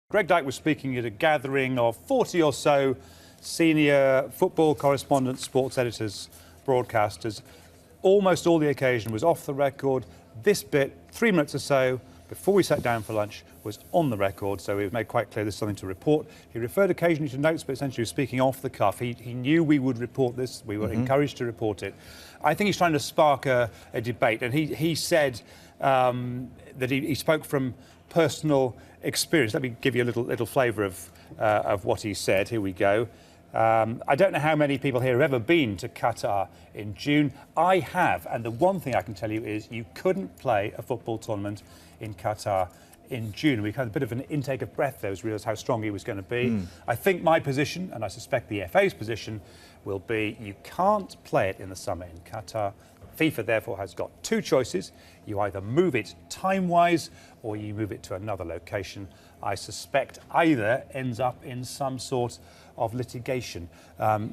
Greg Dyke was speaking at a gathering of 40 or so senior football correspondents, sports editors, broadcasters. Almost all the occasion was off the record. This bit, 3 minutes or so, before we sat down for lunch, was on the record, so it made quite clear there's something to report. He referred occasionally to notes, but essentially he was speaking off the cuff. He knew we would report this. We were encouraged to report it. I think he's trying to spark a debate, and he said that he spoke from personal experience. Let me give you a little flavour of what he said. Here we go. I don't know how many people here have ever been to Qatar in June. I have, and the one thing I can tell you is you couldn't play a football tournament in Qatar in June. We had a bit of an intake of breath there as we realised how strong he was going to be. I think my position, and I suspect the FA's position, will be you can't play it in the summer in Qatar. FIFA therefore has got two choices. You either move it time-wise or you move it to another location. I suspect either ends up in some sort of litigation.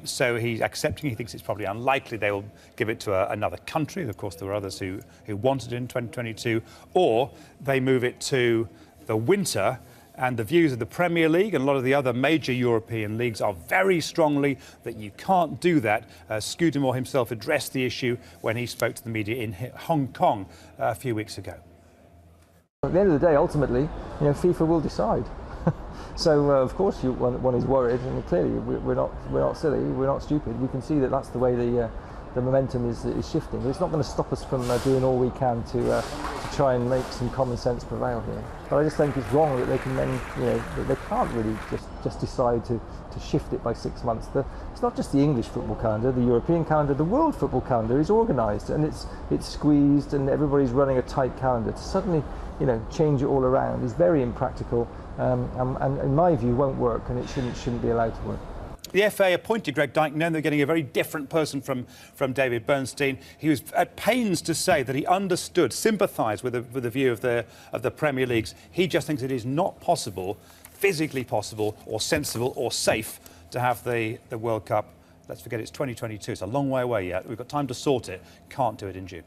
So he's accepting. He thinks it's probably unlikely they will give it to another country. Of course, there were others who wanted it in 2022. Or they move it to the winter. And the views of the Premier League and a lot of the other major European leagues are very strongly that you can't do that. Scudamore himself addressed the issue when he spoke to the media in Hong Kong a few weeks ago. At the end of the day, ultimately, FIFA will decide. So, of course, one is worried, and clearly we're not silly, we're not stupid. We can see that that's the way the momentum is shifting. It's not going to stop us from doing all we can to try and make some common sense prevail here. But I just think it's wrong that they can then, they can't really just decide to shift it by 6 months. It's not just the English football calendar, the European calendar, the world football calendar is organised and it's squeezed and everybody's running a tight calendar. To suddenly, change it all around is very impractical and in my view won't work, and it shouldn't be allowed to work. The FA appointed Greg Dyke, knowing they're getting a very different person from David Bernstein. He was at pains to say that he understood, sympathised with the view of the Premier Leagues. He just thinks it is not possible, physically possible, or sensible, or safe to have the World Cup. Let's forget it's 2022. It's a long way away yet. We've got time to sort it. Can't do it in June.